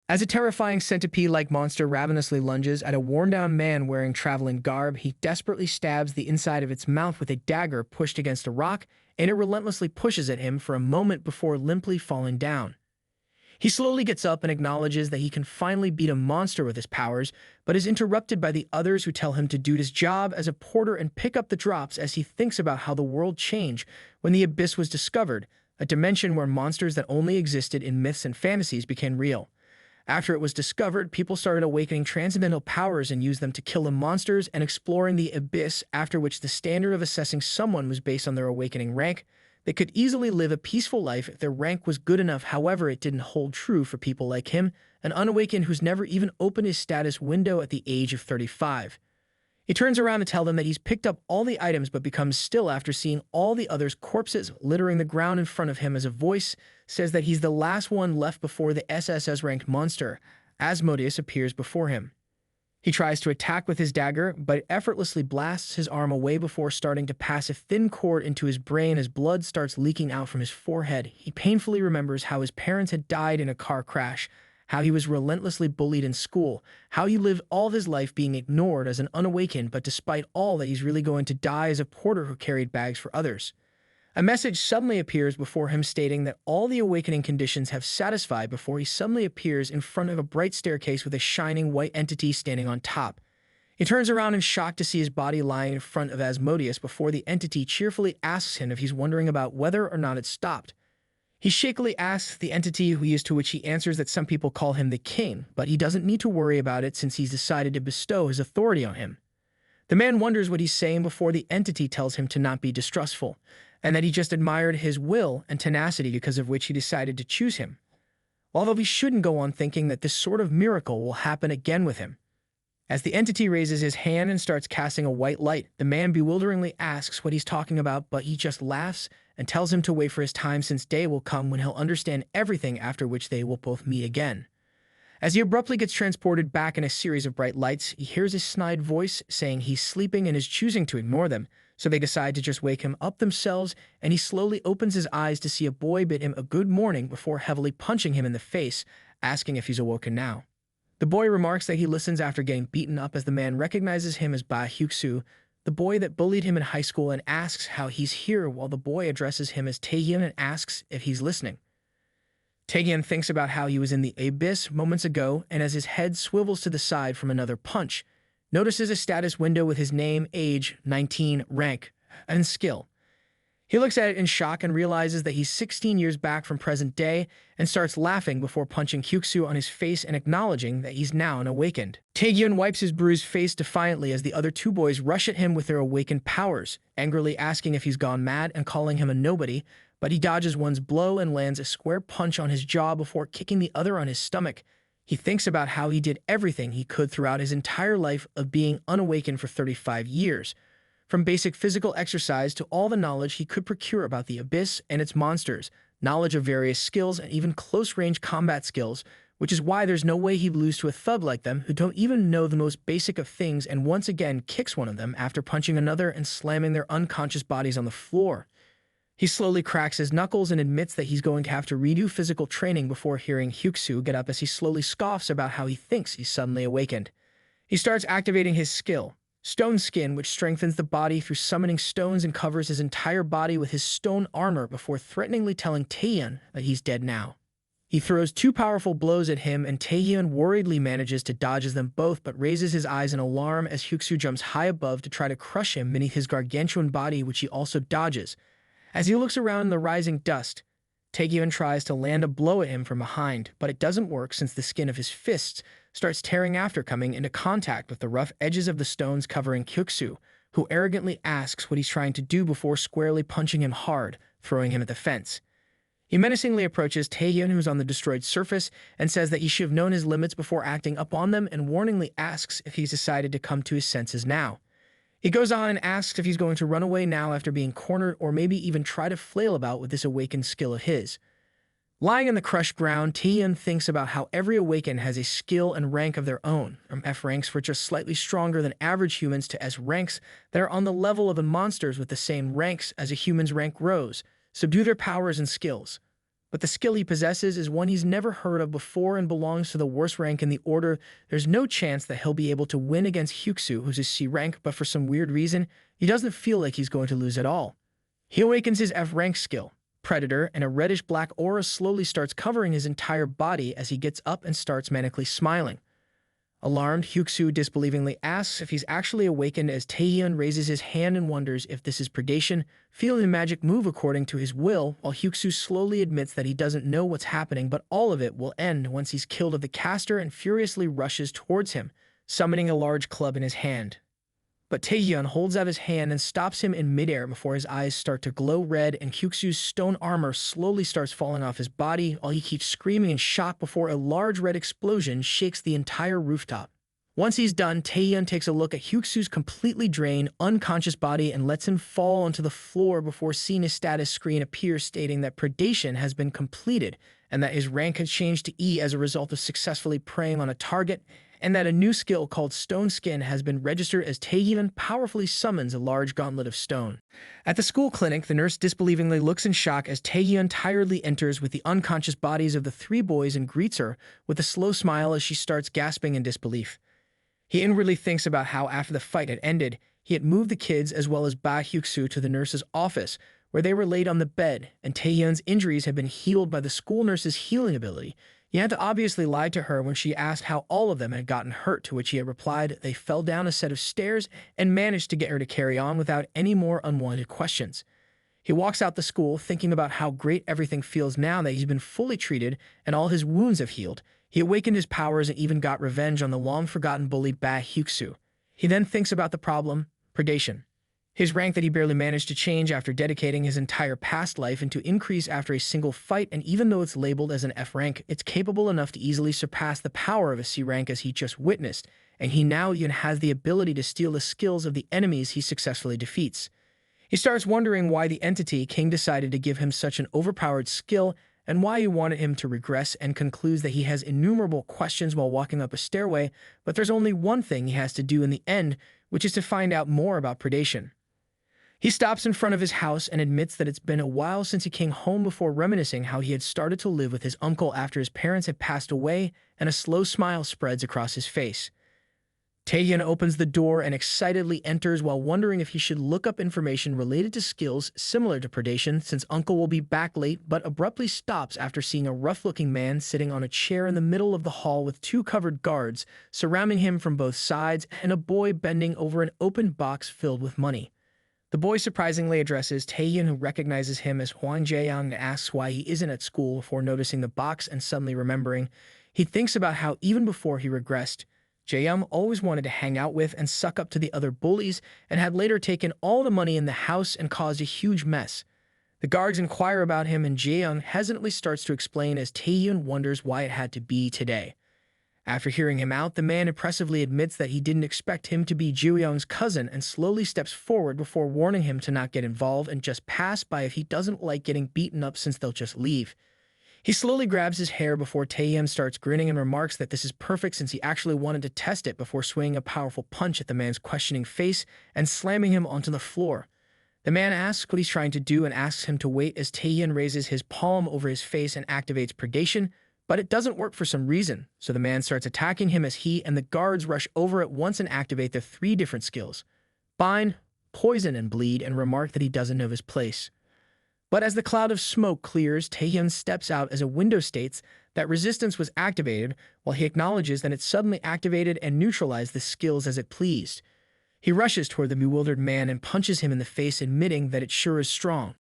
As a terrifying centipede-like monster ravenously lunges at a worn-down man wearing traveling garb, he desperately stabs the inside of its mouth with a dagger pushed against a rock, and it relentlessly pushes at him for a moment before limply falling down. He slowly gets up and acknowledges that he can finally beat a monster with his powers, but is interrupted by the others who tell him to do his job as a porter and pick up the drops as he thinks about how the world changed when the Abyss was discovered, a dimension where monsters that only existed in myths and fantasies became real. After it was discovered, people started awakening transcendental powers and used them to kill the monsters and exploring the Abyss, after which the standard of assessing someone was based on their awakening rank. They could easily live a peaceful life if their rank was good enough. However, it didn't hold true for people like him, an unawakened who's never even opened his status window at the age of 35. He turns around to tell them that he's picked up all the items but becomes still after seeing all the others' corpses littering the ground in front of him as a voice says that he's the last one left before the SSS-ranked monster. Asmodeus appears before him. He tries to attack with his dagger, but effortlessly blasts his arm away before starting to pass a thin cord into his brain as blood starts leaking out from his forehead. He painfully remembers how his parents had died in a car crash, how he was relentlessly bullied in school, how he lived all of his life being ignored as an unawakened, but despite all that he's really going to die as a porter who carried bags for others. A message suddenly appears before him stating that all the awakening conditions have satisfied before he suddenly appears in front of a bright staircase with a shining white entity standing on top. He turns around in shock to see his body lying in front of Asmodeus before the entity cheerfully asks him if he's wondering about whether or not it stopped. He shakily asks the entity who he is, to which he answers that some people call him the king, but he doesn't need to worry about it since he's decided to bestow his authority on him. The man wonders what he's saying before the entity tells him to not be distrustful, and that he just admired his will and tenacity because of which he decided to choose him. Although he shouldn't go on thinking that this sort of miracle will happen again with him. As the entity raises his hand and starts casting a white light, the man bewilderingly asks what he's talking about, but he just laughs and tells him to wait for his time since day will come when he'll understand everything, after which they will both meet again. As he abruptly gets transported back in a series of bright lights, he hears a snide voice saying he's sleeping and is choosing to ignore them, so they decide to just wake him up themselves, and he slowly opens his eyes to see a boy bid him a good morning before heavily punching him in the face, asking if he's awoken now. The boy remarks that he listens after getting beaten up as the man recognizes him as Ba Hyuksu, the boy that bullied him in high school, and asks how he's here, while the boy addresses him as Taehyun and asks if he's listening. Taehyun thinks about how he was in the Abyss moments ago, and as his head swivels to the side from another punch, notices a status window with his name, age, 19, rank, and skill. He looks at it in shock and realizes that he's 16 years back from present day and starts laughing before punching Hyuksu on his face and acknowledging that he's now an awakened. Taehyun wipes his bruised face defiantly as the other two boys rush at him with their awakened powers, angrily asking if he's gone mad and calling him a nobody, but he dodges one's blow and lands a square punch on his jaw before kicking the other on his stomach. He thinks about how he did everything he could throughout his entire life of being unawakened for 35 years. From basic physical exercise to all the knowledge he could procure about the Abyss and its monsters, knowledge of various skills and even close-range combat skills, which is why there's no way he'd lose to a thug like them who don't even know the most basic of things, and once again kicks one of them after punching another and slamming their unconscious bodies on the floor. He slowly cracks his knuckles and admits that he's going to have to redo physical training before hearing Hyuksu get up as he slowly scoffs about how he thinks he's suddenly awakened. He starts activating his skill, Stone Skin, which strengthens the body through summoning stones and covers his entire body with his stone armor before threateningly telling Taehyun that he's dead now. He throws two powerful blows at him, and Taehyun worriedly manages to dodge them both but raises his eyes in alarm as Hyuksu jumps high above to try to crush him beneath his gargantuan body, which he also dodges. As he looks around in the rising dust, Taehyun tries to land a blow at him from behind, but it doesn't work since the skin of his fists starts tearing after coming into contact with the rough edges of the stones covering Hyuksu, who arrogantly asks what he's trying to do before squarely punching him hard, throwing him at the fence. He menacingly approaches Taehyun, who's on the destroyed surface, and says that he should have known his limits before acting upon them, and warningly asks if he's decided to come to his senses now. He goes on and asks if he's going to run away now after being cornered, or maybe even try to flail about with this awakened skill of his. Lying in the crushed ground, Taehyun thinks about how every awakened has a skill and rank of their own, from F ranks which are slightly stronger than average humans to S ranks that are on the level of the monsters with the same ranks as a human's rank grows, subdue their powers and skills. But the skill he possesses is one he's never heard of before and belongs to the worst rank in the order. There's no chance that he'll be able to win against Hyuksu, who's a C rank, but for some weird reason, he doesn't feel like he's going to lose at all. He awakens his F rank skill, Predator, and a reddish-black aura slowly starts covering his entire body as he gets up and starts manically smiling. Alarmed, Hyuksu disbelievingly asks if he's actually awakened as Taehyun raises his hand and wonders if this is predation, feeling the magic move according to his will, while Hyuksu slowly admits that he doesn't know what's happening, but all of it will end once he's killed of the caster and furiously rushes towards him, summoning a large club in his hand. But Taehyun holds out his hand and stops him in midair before his eyes start to glow red and Hyuksu's stone armor slowly starts falling off his body while he keeps screaming in shock before a large red explosion shakes the entire rooftop. Once he's done, Taehyun takes a look at Hyuksu's completely drained, unconscious body and lets him fall onto the floor before seeing his status screen appear stating that predation has been completed and that his rank has changed to E as a result of successfully preying on a target, and that a new skill called Stone Skin has been registered as Taehyun powerfully summons a large gauntlet of stone. At the school clinic, the nurse disbelievingly looks in shock as Taehyun tiredly enters with the unconscious bodies of the 3 boys and greets her with a slow smile as she starts gasping in disbelief. He inwardly thinks about how after the fight had ended, he had moved the kids as well as Ba Hyuksu to the nurse's office, where they were laid on the bed, and Taehyun's injuries had been healed by the school nurse's healing ability. He had to obviously lie to her when she asked how all of them had gotten hurt, to which he had replied they fell down a set of stairs and managed to get her to carry on without any more unwanted questions. He walks out the school thinking about how great everything feels now that he's been fully treated and all his wounds have healed. He awakened his powers and even got revenge on the long-forgotten bully Ba Hyuksu. He then thinks about the problem, predation. His rank that he barely managed to change after dedicating his entire past life into increase after a single fight, and even though it's labeled as an F rank, it's capable enough to easily surpass the power of a C rank as he just witnessed, and he now even has the ability to steal the skills of the enemies he successfully defeats. He starts wondering why the entity King decided to give him such an overpowered skill and why he wanted him to regress, and concludes that he has innumerable questions while walking up a stairway, but there's only one thing he has to do in the end, which is to find out more about predation. He stops in front of his house and admits that it's been a while since he came home before reminiscing how he had started to live with his uncle after his parents had passed away, and a slow smile spreads across his face. Taehyun opens the door and excitedly enters while wondering if he should look up information related to skills similar to predation since uncle will be back late, but abruptly stops after seeing a rough-looking man sitting on a chair in the middle of the hall with 2 covered guards surrounding him from both sides and a boy bending over an open box filled with money. The boy surprisingly addresses Taehyun, who recognizes him as Hwang Jae-young, and asks why he isn't at school before noticing the box and suddenly remembering. He thinks about how even before he regressed, Jae-young always wanted to hang out with and suck up to the other bullies and had later taken all the money in the house and caused a huge mess. The guards inquire about him and Jae-young hesitantly starts to explain as Taehyun wonders why it had to be today. After hearing him out, the man impressively admits that he didn't expect him to be Joo-young's cousin and slowly steps forward before warning him to not get involved and just pass by if he doesn't like getting beaten up since they'll just leave. He slowly grabs his hair before Taehyun starts grinning and remarks that this is perfect since he actually wanted to test it before swinging a powerful punch at the man's questioning face and slamming him onto the floor. The man asks what he's trying to do and asks him to wait as Taehyun raises his palm over his face and activates predation, but it doesn't work for some reason, so the man starts attacking him as he and the guards rush over at once and activate the 3 different skills: bind, poison, and bleed, and remark that he doesn't know his place. But as the cloud of smoke clears, Taehyun steps out as a window states that resistance was activated, while he acknowledges that it suddenly activated and neutralized the skills as it pleased. He rushes toward the bewildered man and punches him in the face, admitting that it sure is strong.